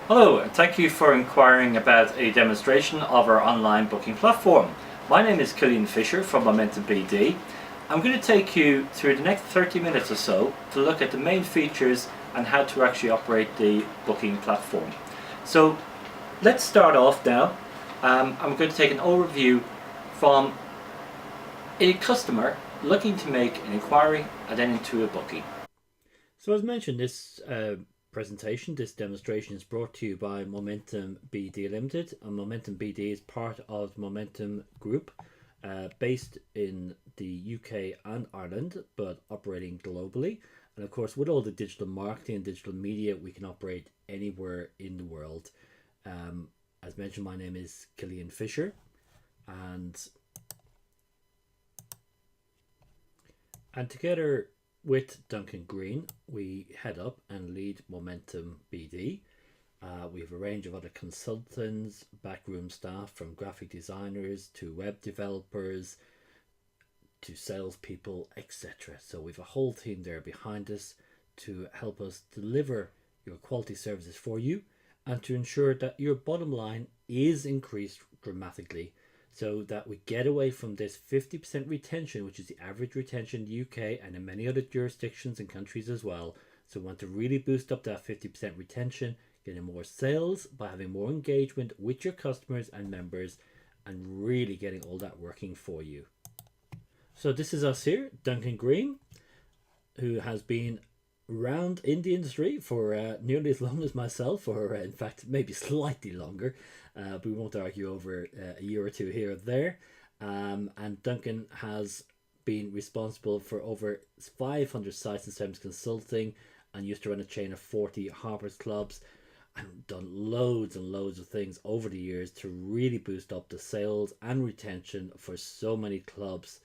Hello, and thank you for inquiring about a demonstration of our online booking platform. My name is Killian Fisher from Momentum BD. I'm going to take you through the next 30 minutes or so to look at the main features and how to actually operate the booking platform. So let's start off now. I'm going to take an overview from a customer looking to make an inquiry and then into a booking. So as mentioned, this this demonstration is brought to you by Momentum BD Limited, and Momentum BD is part of Momentum Group, based in the UK and Ireland, but operating globally. And of course, with all the digital marketing and digital media, we can operate anywhere in the world. As mentioned, my name is Killian Fisher, and together with Duncan Green, we head up and lead Momentum BD. We have a range of other consultants, backroom staff, from graphic designers to web developers to salespeople, etc. So we have a whole team there behind us to help us deliver your quality services for you and to ensure that your bottom line is increased dramatically, so that we get away from this 50% retention, which is the average retention in the UK and in many other jurisdictions and countries as well. So we want to really boost up that 50% retention, getting more sales by having more engagement with your customers and members, and really getting all that working for you. So this is us here, Duncan Green, who has been around in the industry for nearly as long as myself, or in fact maybe slightly longer, but we won't argue over a year or two here or there. And Duncan has been responsible for over 500 sites and service consulting, and used to run a chain of 40 Harper's Clubs, and done loads and loads of things over the years to really boost up the sales and retention for so many clubs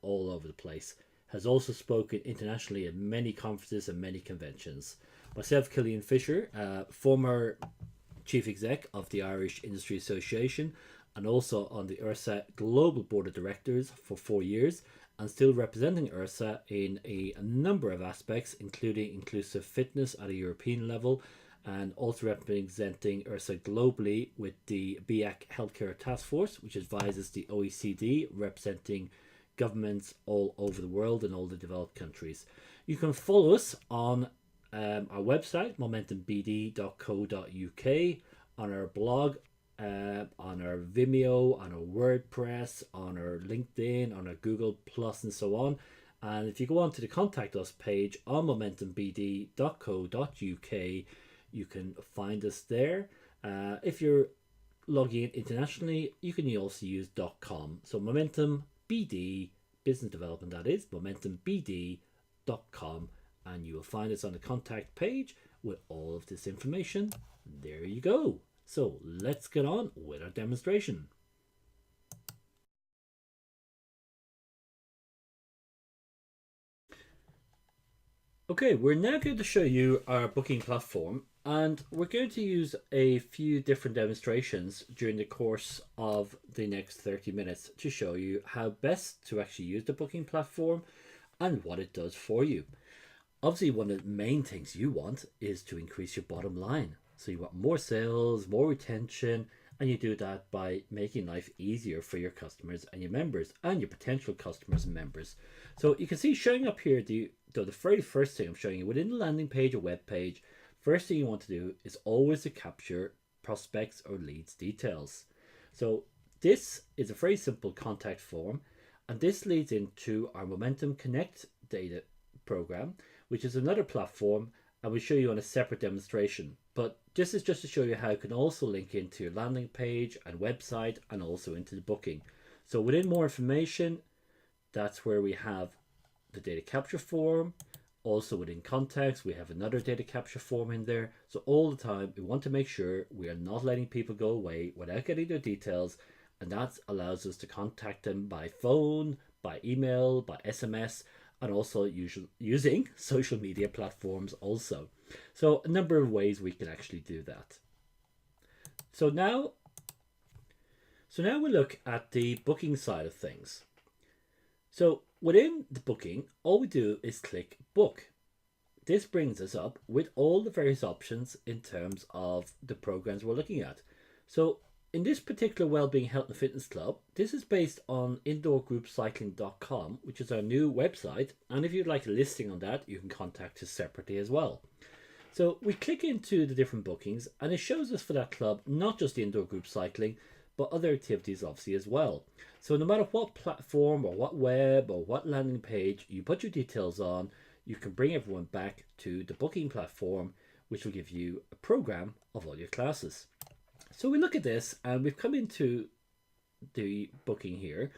all over the place. Has also spoken internationally at many conferences and many conventions. Myself, Killian Fisher, former Chief Exec of the Irish Industry Association, and also on the IHRSA Global Board of Directors for 4 years, and still representing IHRSA in a number of aspects, including inclusive fitness at a European level, and also representing IHRSA globally with the BIAC Healthcare Task Force, which advises the OECD, representing governments all over the world and all the developed countries. You can follow us on our website, momentumbd.co.uk, on our blog, on our Vimeo, on our WordPress, on our LinkedIn, on our Google Plus, and so on. And if you go on to the contact us page on momentumbd.co.uk, you can find us there. If you're logging in internationally, you can also use .com. So Momentum BD, business development, that is, momentumbd.com, and you will find us on the contact page with all of this information. There you go. So let's get on with our demonstration. Okay, we're now going to show you our booking platform, and we're going to use a few different demonstrations during the course of the next 30 minutes to show you how best to actually use the booking platform and what it does for you. Obviously, one of the main things you want is to increase your bottom line. So you want more sales, more retention, and you do that by making life easier for your customers and your members and your potential customers and members. So you can see showing up here the very first thing I'm showing you within the landing page or web page. First thing you want to do is always to capture prospects or leads details. So this is a very simple contact form, and this leads into our Momentum Connect data program, which is another platform, and we'll show you on a separate demonstration. But this is just to show you how it can also link into your landing page and website, and also into the booking. So within more information, that's where we have the data capture form. Also within context, we have another data capture form in there. So all the time, we want to make sure we are not letting people go away without getting their details, and that allows us to contact them by phone, by email, by SMS, and also using social media platforms also. So a number of ways we can actually do that. So now we look at the booking side of things. So within the booking, all we do is click book. this brings us up with all the various options in terms of the programs we're looking at. So in this particular Wellbeing Health and Fitness Club, this is based on indoorgroupcycling.com, which is our new website. And if you'd like a listing on that, you can contact us separately as well. So we click into the different bookings and it shows us for that club, not just the indoor group cycling, but other activities obviously as well. So no matter what platform or what web or what landing page you put your details on, you can bring everyone back to the booking platform, which will give you a program of all your classes. So we look at this and we've come into the booking here.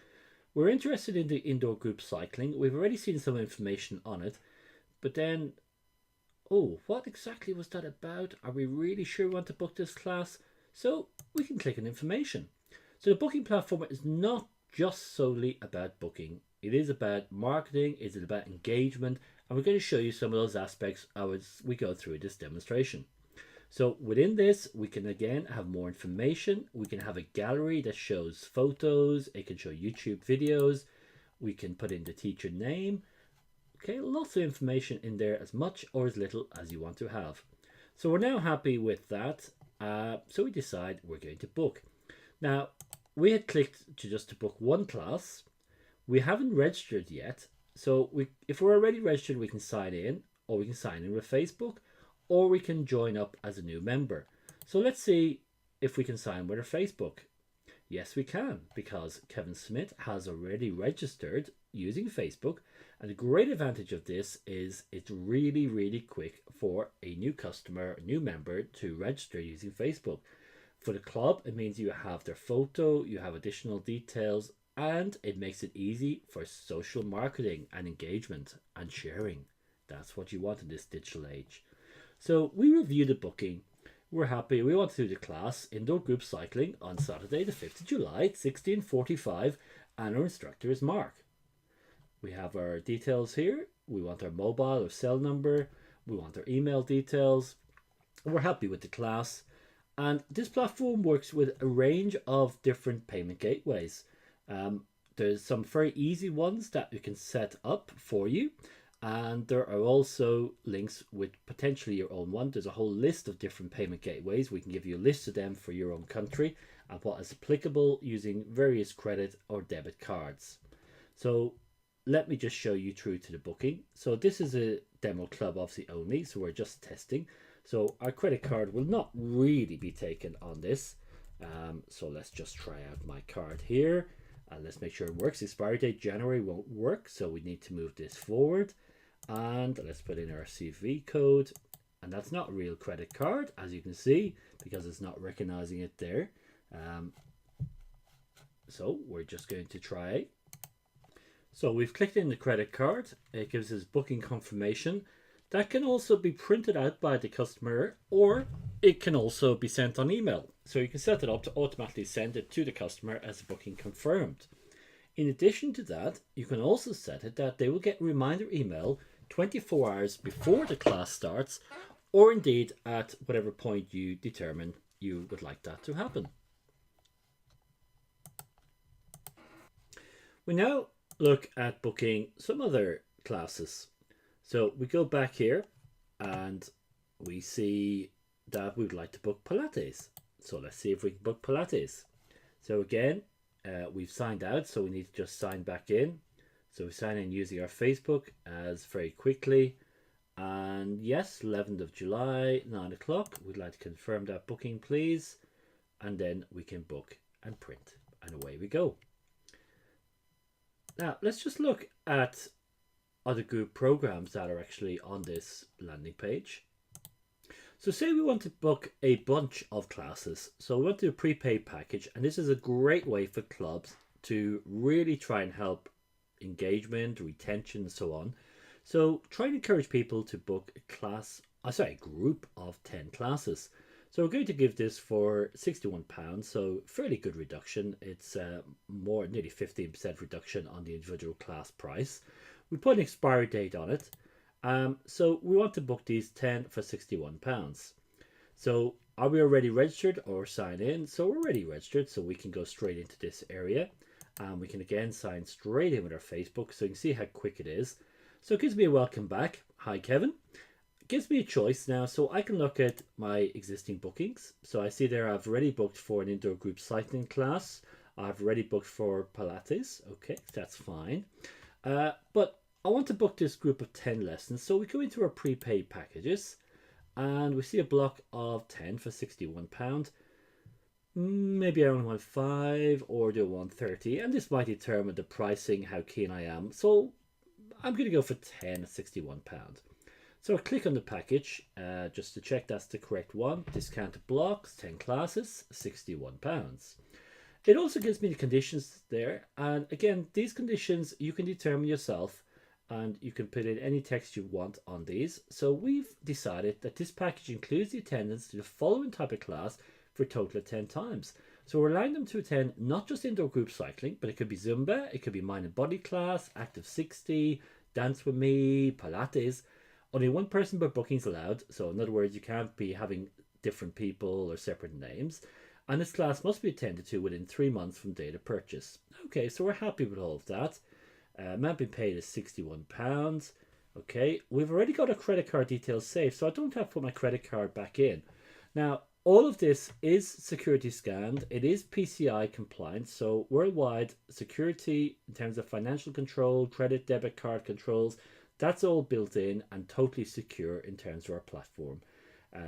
We're interested in the indoor group cycling. We've already seen some information on it, but then, oh, what exactly was that about? Are we really sure we want to book this class? So we can click on information. So the booking platform is not just solely about booking. It is about marketing, it's about engagement, and we're going to show you some of those aspects as we go through this demonstration. So within this, we can again have more information. We can have a gallery that shows photos. It can show YouTube videos. We can put in the teacher name. Okay, lots of information in there, as much or as little as you want to have. So we're now happy with that. So we decide we're going to book. Now, we had clicked to book one class. We haven't registered yet. So if we're already registered, we can sign in, or we can sign in with Facebook, or we can join up as a new member. So let's see if we can sign with our Facebook. Yes, we can, because Kevin Smith has already registered using Facebook. And the great advantage of this is it's really, really quick for a new customer, a new member to register using Facebook. For the club, it means you have their photo, you have additional details, and it makes it easy for social marketing and engagement and sharing. That's what you want in this digital age. So we review the booking. We're happy. We want to do the class indoor group cycling on Saturday the 5th of July at 16:45, and our instructor is Mark. We have our details here. We want our mobile or cell number. We want our email details. We're happy with the class. And this platform works with a range of different payment gateways. There's some very easy ones that we can set up for you. And there are also links with potentially your own one. There's a whole list of different payment gateways. We can give you a list of them for your own country and what is applicable using various credit or debit cards. So let me just show you through to the booking. So this is a demo club obviously only, so we're just testing. So our credit card will not really be taken on this. So let's just try out my card here. And let's make sure it works. Expiry date January won't work, so we need to move this forward. And let's put in our CVV code. And that's not a real credit card, as you can see, because it's not recognizing it there. So we're just going to try. So we've clicked in the credit card. It gives us booking confirmation. That can also be printed out by the customer, or it can also be sent on email. So you can set it up to automatically send it to the customer as a booking confirmed. In addition to that, you can also set it that they will get a reminder email 24 hours before the class starts, or indeed at whatever point you determine you would like that to happen. We now look at booking some other classes. So we go back here and we see that we would like to book Pilates. So let's see if we can book Pilates. So again, we've signed out, so we need to just sign back in. So we sign in using our Facebook as very quickly. And yes, 11th of July, 9 o'clock. We'd like to confirm that booking, please. And then we can book and print. And away we go. Now, let's just look at other group programs that are actually on this landing page. So say we want to book a bunch of classes. So we want to do a prepaid package, and this is a great way for clubs to really try and help engagement, retention, and so on. So try and encourage people to book a group of 10 classes. So we're going to give this for £61, so fairly good reduction. It's nearly 15% reduction on the individual class price. We put an expiry date on it. So we want to book these 10 for £61. So are we already registered or sign in? So we're already registered, so we can go straight into this area. And we can again sign straight in with our Facebook, so you can see how quick it is. So it gives me a welcome back. Hi, Kevin. gives me a choice now, so I can look at my existing bookings. So I see there I've already booked for an indoor group cycling class. I've already booked for Pilates. Okay, that's fine. But I want to book this group of 10 lessons. So we go into our prepaid packages and we see a block of 10 for £61. Maybe I only want 5 or do 130, and this might determine the pricing, how keen I am. So I'm going to go for 10 at £61. So I click on the package just to check that's the correct one. Discounted blocks, 10 classes, £61. It also gives me the conditions there. And again, these conditions you can determine yourself and you can put in any text you want on these. So we've decided that this package includes the attendance to the following type of class for a total of 10 times. So we're allowing them to attend not just indoor group cycling, but it could be Zumba, it could be mind and body class, Active 60, Dance with Me, Pilates. Only one person per booking is allowed. So in other words, you can't be having different people or separate names. And this class must be attended to within 3 months from date of purchase. Okay, so we're happy with all of that. Amount being paid is £61. Okay, we've already got our credit card details saved, so I don't have to put my credit card back in. Now, all of this is security scanned. It is PCI compliant, so worldwide security in terms of financial control, credit, debit card controls, that's all built in and totally secure in terms of our platform.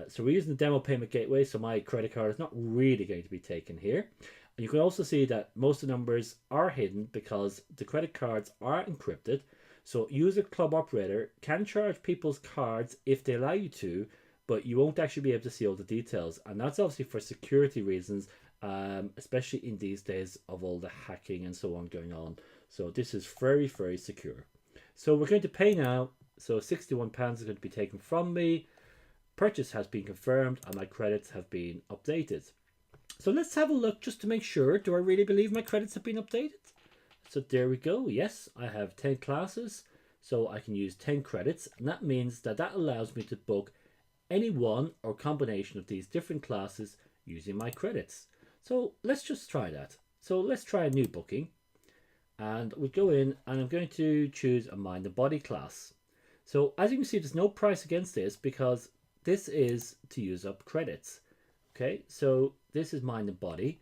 So we're using the demo payment gateway, so my credit card is not really going to be taken here. And you can also see that most of the numbers are hidden because the credit cards are encrypted. So you as a club operator can charge people's cards if they allow you to, but you won't actually be able to see all the details. And that's obviously for security reasons, especially in these days of all the hacking and so on going on. So this is very, very secure. So we're going to pay now. So £61 is going to be taken from me. Purchase has been confirmed and my credits have been updated. So let's have a look just to make sure. Do I really believe my credits have been updated? So there we go. Yes, I have 10 classes. So I can use 10 credits. And that means that allows me to book any one or combination of these different classes using my credits. So let's just try that. So let's try a new booking. And we go in and I'm going to choose a mind and body class. So as you can see, there's no price against this because this is to use up credits. Okay, so this is mind and body.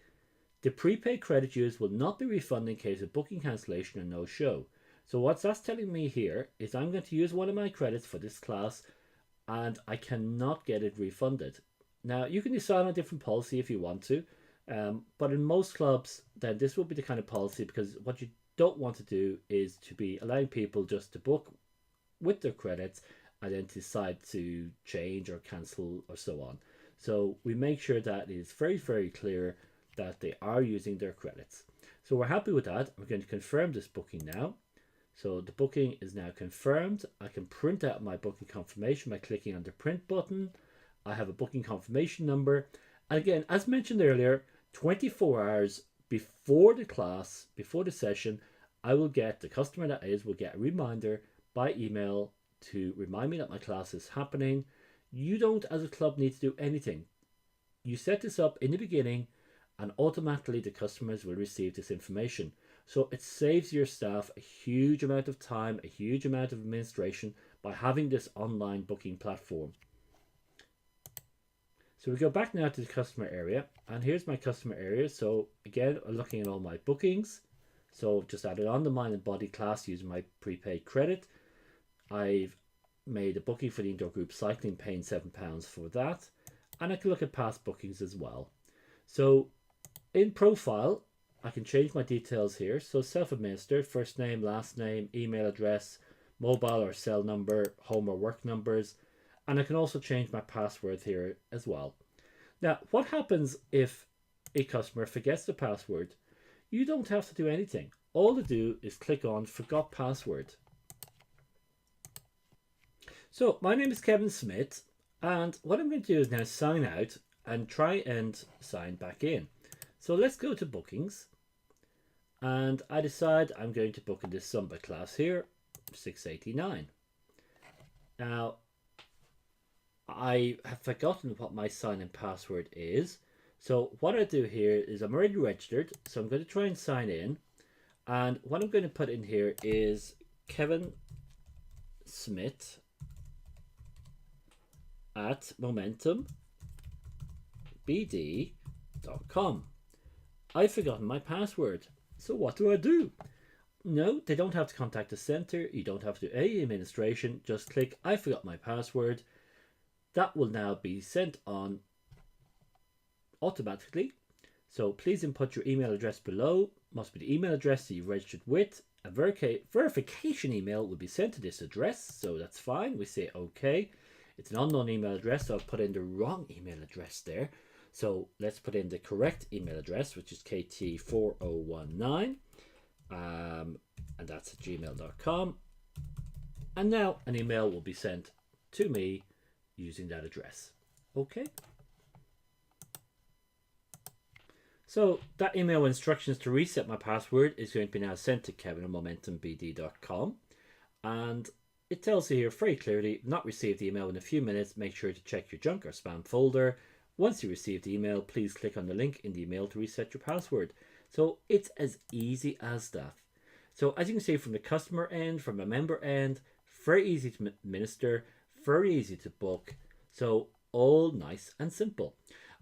The prepaid credit used will not be refunded in case of booking cancellation or no show. So what that's telling me here is I'm going to use one of my credits for this class and I cannot get it refunded. Now you can decide on a different policy if you want to, but in most clubs then this will be the kind of policy, because what you don't want to do is to be allowing people just to book with their credits and then decide to change or cancel or so on. So we make sure that it is very, very clear that they are using their credits. So we're happy with that. We're going to confirm this booking now. So the booking is now confirmed. I can print out my booking confirmation by clicking on the print button. I have a booking confirmation number. And again, as mentioned earlier, 24 hours before the class, before the session, I will get, the customer that is, will get a reminder by email to remind me that my class is happening. You don't, as a club, need to do anything. You set this up in the beginning and automatically the customers will receive this information. So it saves your staff a huge amount of time, a huge amount of administration by having this online booking platform. So we go back now to the customer area, and here's my customer area. So again, I'm looking at all my bookings. So just added on the mind and body class using my prepaid credit. I've made a booking for the indoor group cycling, paying £7 for that. And I can look at past bookings as well. So in profile, I can change my details here. So self-administered, first name, last name, email address, mobile or cell number, home or work numbers. And I can also change my password here as well. Now, what happens if a customer forgets the password? You don't have to do anything. All to do is click on Forgot Password. So my name is Kevin Smith, and what I'm going to do is now sign out and try and sign back in. So let's go to bookings, and I decide I'm going to book in this Zumba class here, 689. Now, I have forgotten what my sign-in password is. So what I do here is I'm already registered, so I'm going to try and sign in. And what I'm going to put in here is Kevin Smith momentumbd.com. I've forgotten my password. So what do? No, they don't have to contact the center. You don't have to do any administration. Just click I forgot my password. That will now be sent on automatically. So please input your email address below. Must be the email address that you registered with. A verification email will be sent to this address. So that's fine. We say okay. It's an unknown email address, so I've put in the wrong email address there. So let's put in the correct email address, which is kt4019. And that's at gmail.com. And now an email will be sent to me using that address. Okay. So that email instructions to reset my password is going to be now sent to Kevin at momentumbd.com. And it tells you here very clearly, not received the email in a few minutes. Make sure to check your junk or spam folder. Once you receive the email, please click on the link in the email to reset your password. So it's as easy as that. So as you can see from the customer end, from a member end, very easy to administer, very easy to book. So all nice and simple.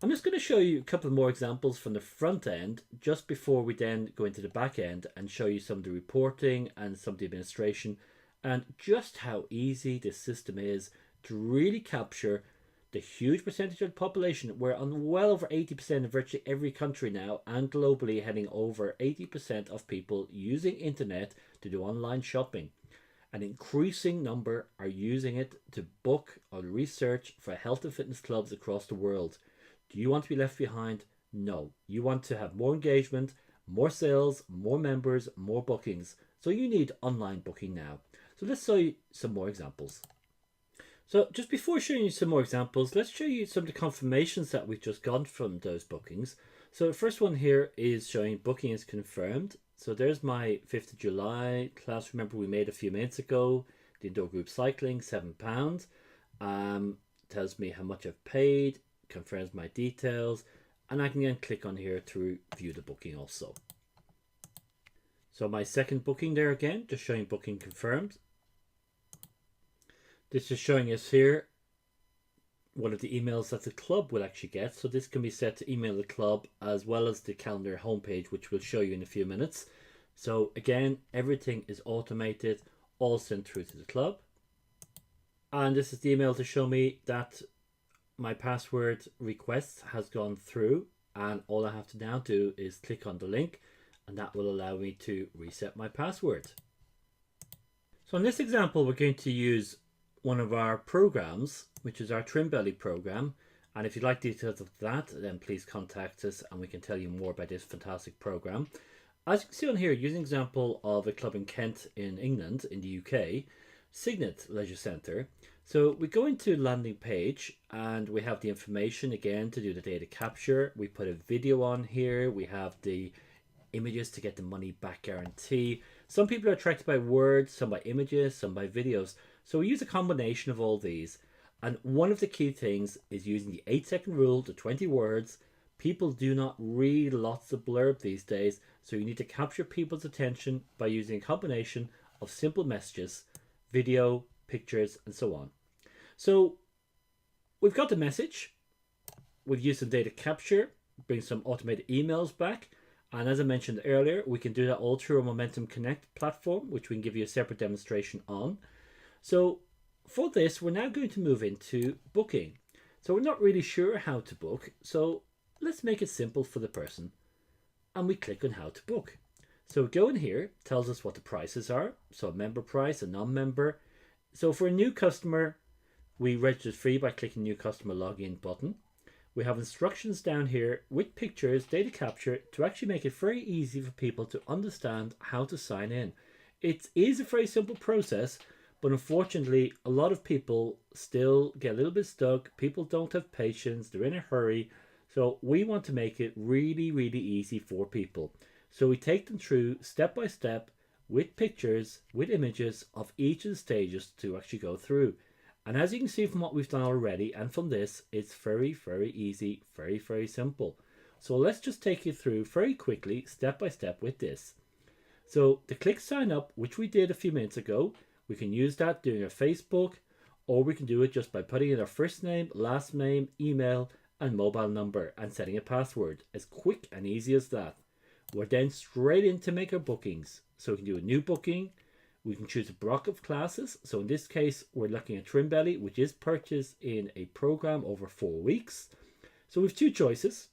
I'm just going to show you a couple more examples from the front end just before we then go into the back end and show you some of the reporting and some of the administration and just how easy this system is to really capture the huge percentage of the population. We're on well over 80% in virtually every country now, and globally heading over 80% of people using internet to do online shopping. An increasing number are using it to book or research for health and fitness clubs across the world. Do you want to be left behind? No. You want to have more engagement, more sales, more members, more bookings. So you need online booking now. So let's show you some more examples. So just before showing you some more examples, let's show you some of the confirmations that we've just got from those bookings. So the first one here is showing booking is confirmed. So there's my 5th of July class. Remember we made a few minutes ago, the indoor group cycling, £7. Tells me how much I've paid, confirms my details, and I can then click on here to view the booking also. So my second booking there again, just showing booking confirmed. This is showing us here one of the emails that the club will actually get. So this can be set to email the club as well as the calendar homepage, which we'll show you in a few minutes. So again, everything is automated, all sent through to the club. And this is the email to show me that my password request has gone through, and all I have to now do is click on the link, and that will allow me to reset my password. So in this example, we're going to use one of our programs, which is our Trimbelly program. And if you'd like details of that, then please contact us and we can tell you more about this fantastic program. As you can see on here, using an example of a club in Kent in England, in the UK, Signet Leisure Centre. So we go into the landing page and we have the information again to do the data capture. We put a video on here. We have the images to get the money back guarantee. Some people are attracted by words, some by images, some by videos. So we use a combination of all these. And one of the key things is using the 8-second rule to 20 words. People do not read lots of blurb these days. So you need to capture people's attention by using a combination of simple messages, video, pictures, and so on. So we've got the message. We've used some data capture, bring some automated emails back. And as I mentioned earlier, we can do that all through our Momentum Connect platform, which we can give you a separate demonstration on. So for this, we're now going to move into booking. So we're not really sure how to book. So let's make it simple for the person. And we click on how to book. So go in here, tells us what the prices are. So a member price, a non-member. So for a new customer, we register free by clicking new customer login button. We have instructions down here with pictures, data capture, to actually make it very easy for people to understand how to sign in. It is a very simple process, but unfortunately, a lot of people still get a little bit stuck. People don't have patience, they're in a hurry. So we want to make it really, really easy for people. So we take them through step by step with pictures, with images of each of the stages to actually go through. And as you can see from what we've done already and from this, it's very, very easy, very, very simple. So let's just take you through very quickly, step by step with this. So to click sign up, which we did a few minutes ago, we can use that doing our Facebook or we can do it just by putting in our first name, last name, email, and mobile number and setting a password. As quick and easy as that. We're then straight in to make our bookings. So we can do a new booking. We can choose a block of classes. So in this case, we're looking at Trimbelly, which is purchased in a program over 4 weeks. So we have two choices.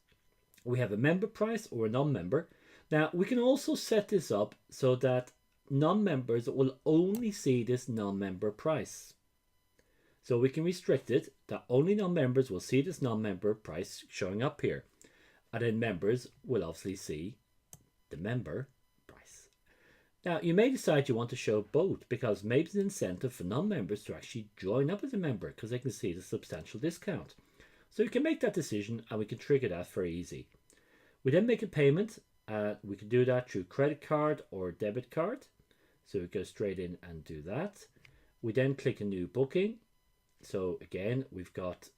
We have a member price or a non-member. Now we can also set this up so that non-members will only see this non-member price. So we can restrict it that only non-members will see this non-member price showing up here. And then members will obviously see the member price. Now you may decide you want to show both because maybe it's an incentive for non-members to actually join up as a member because they can see the substantial discount. So you can make that decision and we can trigger that very easy. We then make a payment. We can do that through credit card or debit card. So we go straight in and do that. We then click a new booking. So again, we've got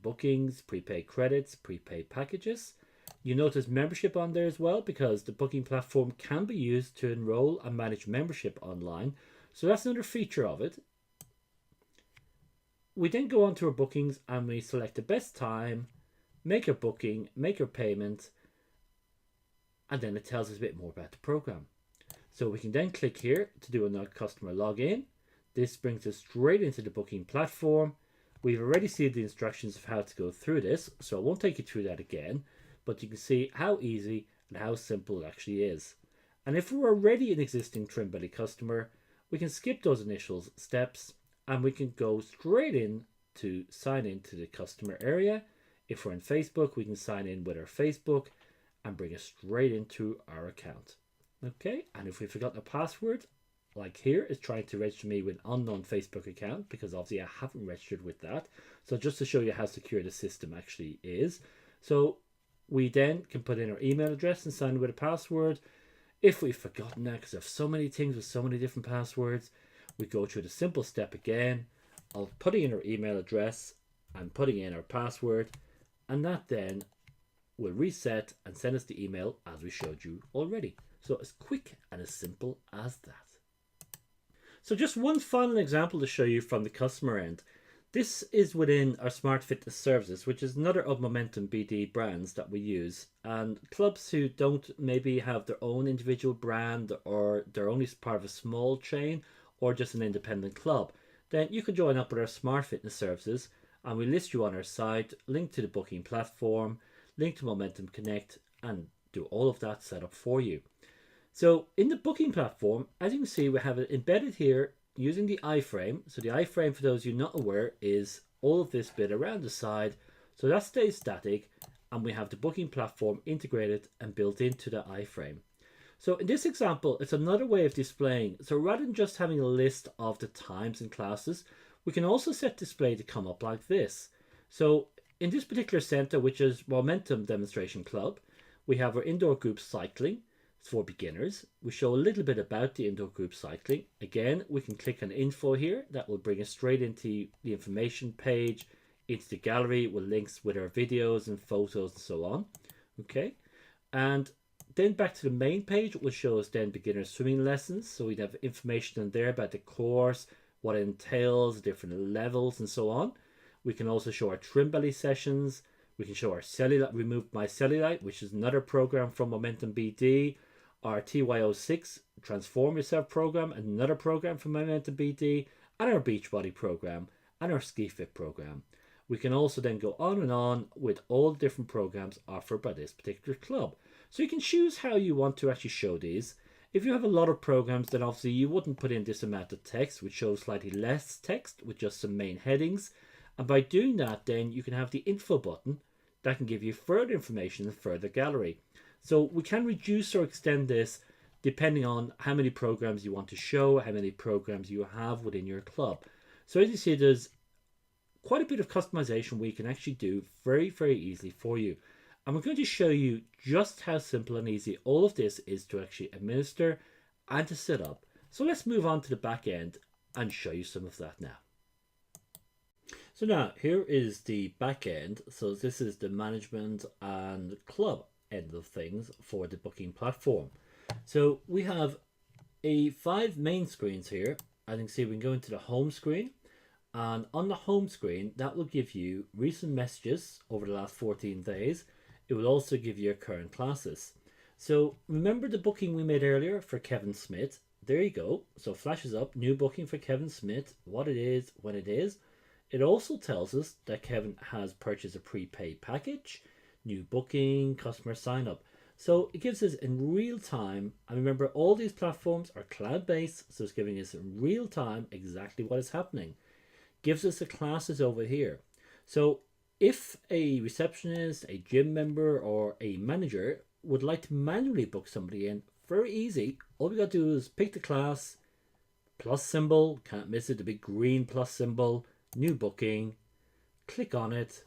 bookings, prepaid credits, prepaid packages. You notice membership on there as well because the booking platform can be used to enroll and manage membership online. So that's another feature of it. We then go on to our bookings and we select the best time, make our booking, make our payment, and then it tells us a bit more about the program. So we can then click here to do another customer login. This brings us straight into the booking platform. We've already seen the instructions of how to go through this, so I won't take you through that again, but you can see how easy and how simple it actually is. And if we're already an existing Trimbelly customer, we can skip those initial steps and we can go straight in to sign into the customer area. If we're on Facebook, we can sign in with our Facebook and bring us straight into our account. Okay, and if we've forgotten a password, like here, it's trying to register me with an unknown Facebook account because obviously I haven't registered with that. So just to show you how secure the system actually is. So we then can put in our email address and sign with a password. If we've forgotten that, because I have so many things with so many different passwords, we go through the simple step again of putting in our email address and putting in our password, and that then will reset and send us the email as we showed you already. So as quick and as simple as that. So just one final example to show you from the customer end. This is within our Smart Fitness Services, which is another of Momentum BD brands that we use. And clubs who don't maybe have their own individual brand or they're only part of a small chain or just an independent club, then you can join up with our Smart Fitness Services and we list you on our site, link to the booking platform, link to Momentum Connect, and do all of that setup for you. So in the booking platform, as you can see, we have it embedded here using the iframe. So the iframe, for those of you not aware, is all of this bit around the side. So that stays static, and we have the booking platform integrated and built into the iframe. So in this example, it's another way of displaying. So rather than just having a list of the times and classes, we can also set display to come up like this. So in this particular center, which is Momentum Demonstration Club, we have our indoor group cycling. It's for beginners. We show a little bit about the indoor group cycling. Again, we can click on info here. That will bring us straight into the information page, into the gallery with links with our videos and photos and so on. Okay, and then back to the main page, it will show us then beginner swimming lessons. So we'd have information in there about the course, what it entails, different levels and so on. We can also show our Trimbelly sessions. We can show our cellulite, Remove My Cellulite, which is another program from Momentum BD. Our TYO6 Transform Yourself program, another program from Momentum BD, and our Beachbody program and our SkiFit program. We can also then go on and on with all the different programs offered by this particular club. So you can choose how you want to actually show these. If you have a lot of programs, then obviously you wouldn't put in this amount of text, which shows slightly less text with just some main headings. And by doing that, then you can have the info button that can give you further information and further gallery. So we can reduce or extend this depending on how many programs you want to show, how many programs you have within your club. So as you see, there's quite a bit of customization we can actually do very, very easily for you. And we're going to show you just how simple and easy all of this is to actually administer and to set up. So let's move on to the back end and show you some of that now. So now here is the back end. So this is the management and club end of things for the booking platform. So we have 5 main screens here. As you can see, we can go into the home screen. And on the home screen, that will give you recent messages over the last 14 days. It will also give you your current classes. So remember the booking we made earlier for Kevin Smith? There you go. So flashes up, new booking for Kevin Smith, what it is, when it is. It also tells us that Kevin has purchased a prepaid package, new booking, customer sign up. So it gives us in real time. And remember, all these platforms are cloud based, so it's giving us in real time exactly what is happening. Gives us the classes over here. So if a receptionist, a gym member, or a manager would like to manually book somebody in, very easy. All we got to do is pick the class, plus symbol, can't miss it, the big green plus symbol, new booking, click on it.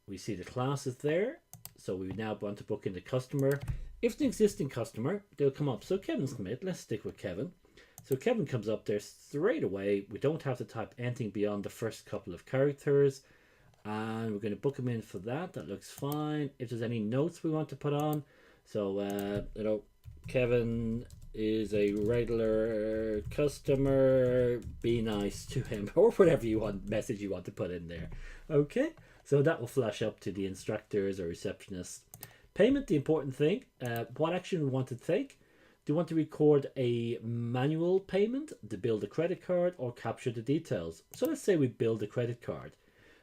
We see the classes there. So we now want to book in the customer. If it's an existing customer, they'll come up. So Kevin Smith, let's stick with Kevin. So Kevin comes up there straight away. We don't have to type anything beyond the first couple of characters. And we're going to book him in for that. That looks fine. If there's any notes we want to put on. So, Kevin is a regular customer. Be nice to him. Or whatever you want, message you want to put in there. Okay. So that will flash up to the instructors or receptionists. Payment, the important thing. What action we want to take. Do you want to record a manual payment to build a credit card or capture the details? So let's say we build a credit card.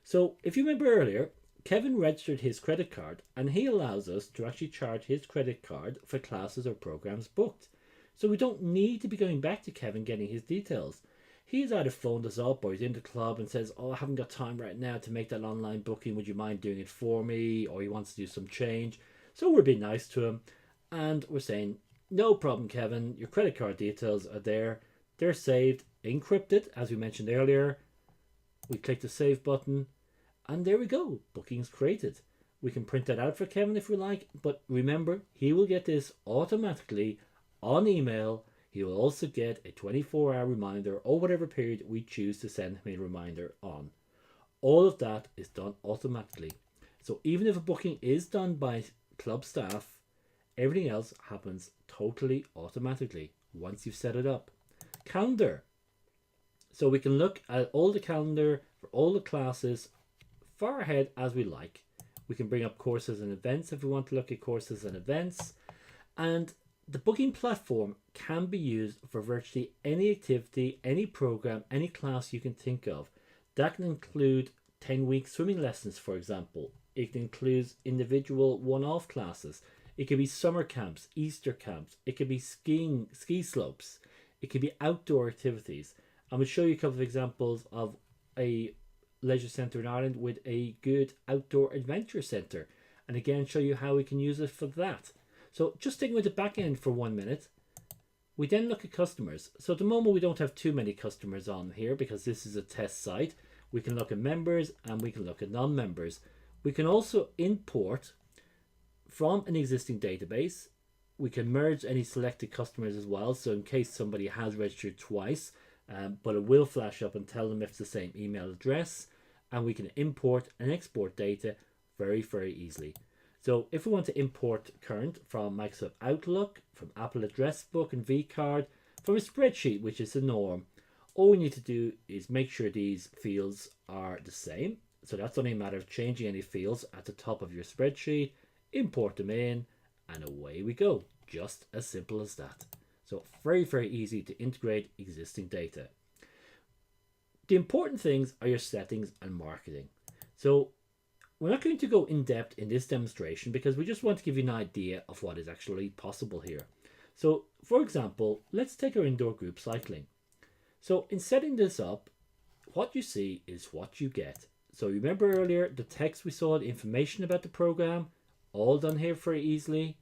So if you remember earlier, Kevin registered his credit card and he allows us to actually charge his credit card for classes or programs booked. So we don't need to be going back to Kevin getting his details. He's either phoned us up or he's in the club and says, oh, I haven't got time right now to make that online booking. Would you mind doing it for me? Or he wants to do some change. So we're being nice to him. And we're saying, no problem, Kevin. Your credit card details are there. They're saved, encrypted, as we mentioned earlier. We click the save button. And there we go. Booking's created. We can print that out for Kevin if we like. But remember, he will get this automatically on email. He will also get a 24-hour reminder or whatever period we choose to send him a reminder on. All of that is done automatically. So even if a booking is done by club staff, everything else happens totally automatically once you've set it up. Calendar. So we can look at all the calendar for all the classes far ahead as we like. We can bring up courses and events if we want to look at courses and events. And the booking platform can be used for virtually any activity, any program, any class you can think of. That can include 10-week swimming lessons, for example. It includes individual one-off classes. It could be summer camps, Easter camps. It could be ski slopes. It could be outdoor activities. I'm going to show you a couple of examples of a leisure centre in Ireland with a good outdoor adventure centre. And again, show you how we can use it for that. So just sticking with the back end for 1 minute, we then look at customers. So at the moment, we don't have too many customers on here because this is a test site. We can look at members and we can look at non-members. We can also import from an existing database. We can merge any selected customers as well. So in case somebody has registered twice, but it will flash up and tell them if it's the same email address. And we can import and export data very, very easily. So if we want to import current from Microsoft Outlook, from Apple Address Book and vCard, from a spreadsheet, which is the norm, all we need to do is make sure these fields are the same. So that's only a matter of changing any fields at the top of your spreadsheet, import them in, and away we go. Just as simple as that. So very, very easy to integrate existing data. The important things are your settings and marketing. So we're not going to go in depth in this demonstration because we just want to give you an idea of what is actually possible here. So for example, let's take our indoor group cycling. So in setting this up, what you see is what you get. So remember earlier, the text we saw, the information about the program, all done here very easily.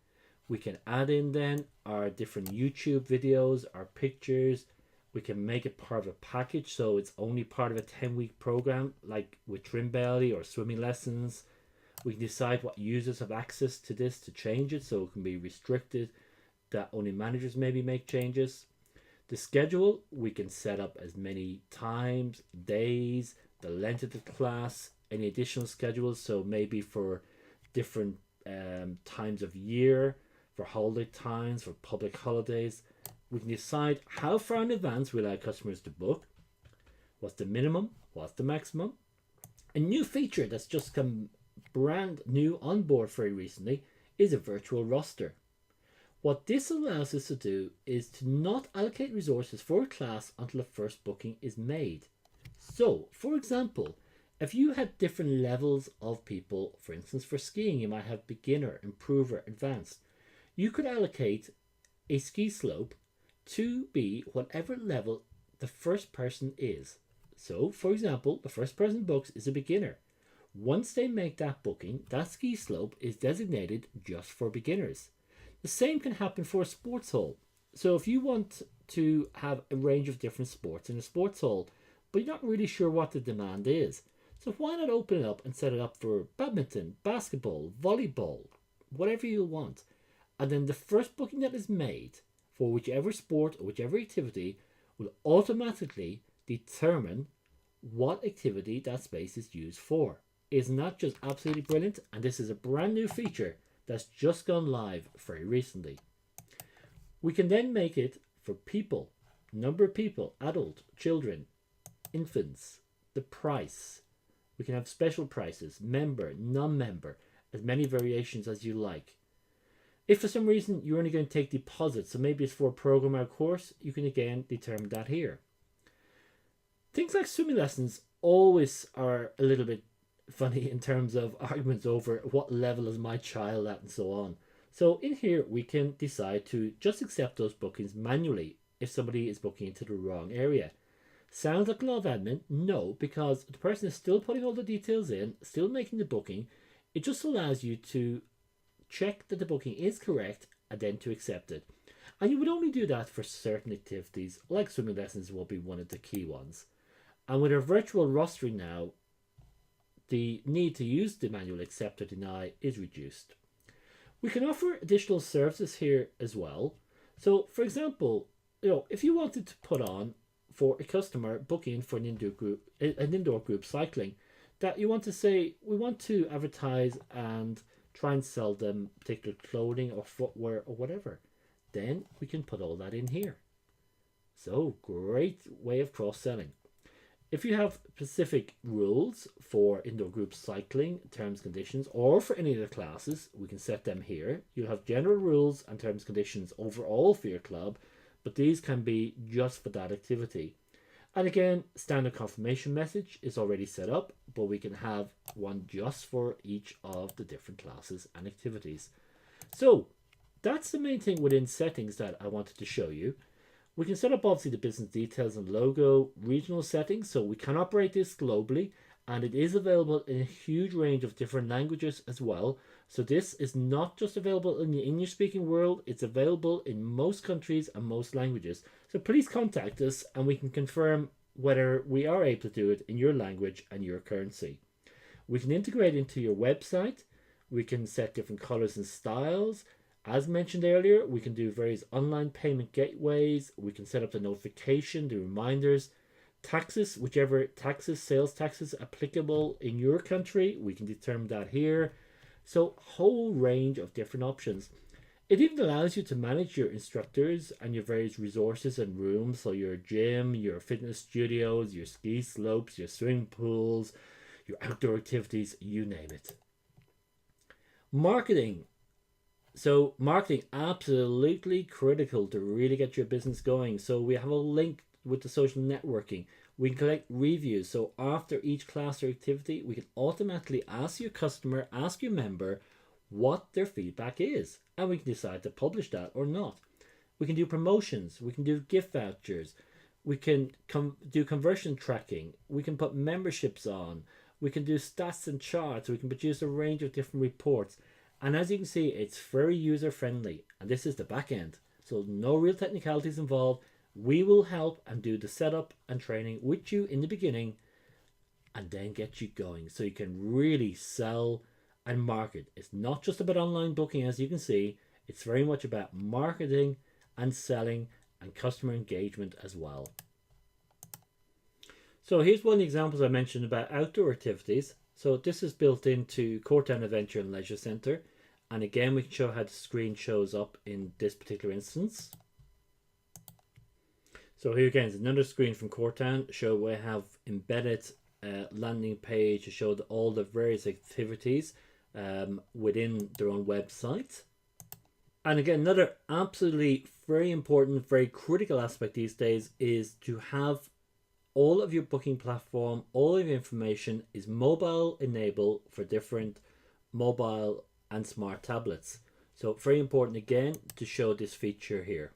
We can add in then our different YouTube videos, our pictures. We can make it part of a package, so it's only part of a 10-week program, like with Trim Belly or swimming lessons. We can decide what users have access to this to change it, so it can be restricted that only managers maybe make changes. The schedule, we can set up as many times, days, the length of the class, any additional schedules, so maybe for different times of year, for holiday times, for public holidays. We can decide how far in advance we allow customers to book. What's the minimum? What's the maximum? A new feature that's just come brand new on board very recently is a virtual roster. What this allows us to do is to not allocate resources for a class until the first booking is made. So, for example, if you had different levels of people, for instance, for skiing, you might have beginner, improver, advanced. You could allocate a ski slope to be whatever level the first person is. So, for example, the first person books is a beginner. Once they make that booking, that ski slope is designated just for beginners. The same can happen for a sports hall. So if you want to have a range of different sports in a sports hall, but you're not really sure what the demand is, so why not open it up and set it up for badminton, basketball, volleyball, whatever you want. And then the first booking that is made for whichever sport or whichever activity will automatically determine what activity that space is used for. Isn't that just absolutely brilliant? And this is a brand new feature that's just gone live very recently. We can then make it for people, number of people, adult, children, infants, the price. We can have special prices, member, non-member, as many variations as you like. If for some reason you're only going to take deposits, so maybe it's for a program or course, you can again determine that here. Things like swimming lessons always are a little bit funny in terms of arguments over what level is my child at and so on. So in here we can decide to just accept those bookings manually if somebody is booking into the wrong area. Sounds like a lot of admin? No, because the person is still putting all the details in, still making the booking. It just allows you to check that the booking is correct and then to accept it. And you would only do that for certain activities, like swimming lessons will be one of the key ones. And with our virtual rostering now, the need to use the manual accept or deny is reduced. We can offer additional services here as well. So for example, if you wanted to put on for a customer booking for an indoor group cycling, that you want to say, we want to advertise and try and sell them particular clothing or footwear or whatever, then we can put all that in here. So great way of cross-selling. If you have specific rules for indoor group cycling, terms, conditions, or for any of the classes, we can set them here. You'll have general rules and terms, conditions overall for your club, but these can be just for that activity. And again, standard confirmation message is already set up, but we can have one just for each of the different classes and activities. So that's the main thing within settings that I wanted to show you. We can set up obviously the business details and logo, regional settings, so we can operate this globally, and it is available in a huge range of different languages as well. So this is not just available in the English speaking world, it's available in most countries and most languages. So please contact us and we can confirm whether we are able to do it in your language and your currency. We can integrate into your website, we can set different colors and styles. As mentioned earlier, we can do various online payment gateways. We can set up the notification, the reminders, taxes, whichever taxes, sales taxes applicable in your country. We can determine that here. So whole range of different options. It even allows you to manage your instructors and your various resources and rooms. So your gym, your fitness studios, your ski slopes, your swimming pools, your outdoor activities, you name it. Marketing. So marketing, absolutely critical to really get your business going. So we have a link with the social networking. We can collect reviews. So after each class or activity, we can automatically ask your customer, ask your member what their feedback is. And we can decide to publish that or not. We can do promotions. We can do gift vouchers. We can do conversion tracking. We can put memberships on. We can do stats and charts. We can produce a range of different reports. And as you can see, it's very user friendly. And this is the back end. So no real technicalities involved. We will help and do the setup and training with you in the beginning and then get you going so you can really sell and market. It's not just about online booking, as you can see. It's very much about marketing and selling and customer engagement as well. So here's one of the examples I mentioned about outdoor activities. So this is built into Courtown Adventure and Leisure Centre. And again, we can show how the screen shows up in this particular instance. So here again is another screen from Cortan. Show we have embedded landing page to show all the various activities within their own website. And again, another absolutely very important, very critical aspect these days is to have all of your booking platform, all of your information is mobile enabled for different mobile and smart tablets. So very important again to show this feature here.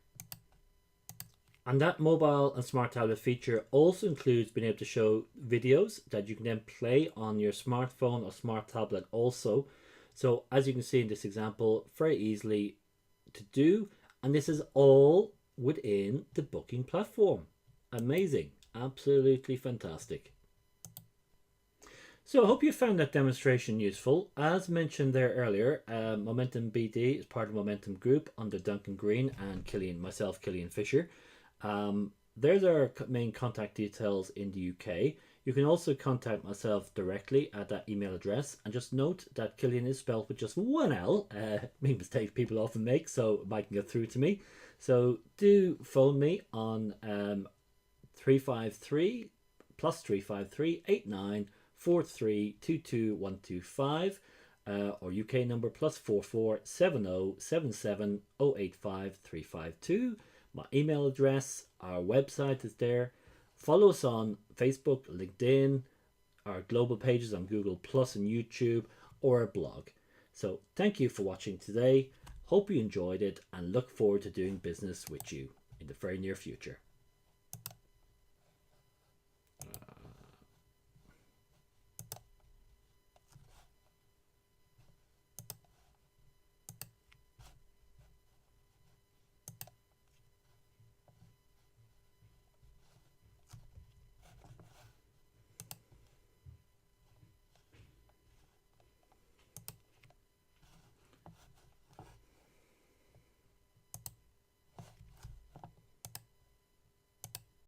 And that mobile and smart tablet feature also includes being able to show videos that you can then play on your smartphone or smart tablet also. So as you can see in this example, very easily to do. And this is all within the booking platform. Amazing. Absolutely fantastic. So I hope you found that demonstration useful. As mentioned there earlier, Momentum BD is part of Momentum Group under Duncan Green and myself, Killian Fisher. There's our main contact details in the UK. You can also contact myself directly at that email address. And just note that Killian is spelled with just one L. Big mistake people often make, so it might get through to me. So do phone me on 353 plus 353 89 4322125 or UK number plus 44 70 77 085 352. My email address, our website is there. Follow us on Facebook, LinkedIn, our global pages on Google Plus and YouTube, or our blog. So thank you for watching today. Hope you enjoyed it and look forward to doing business with you in the very near future.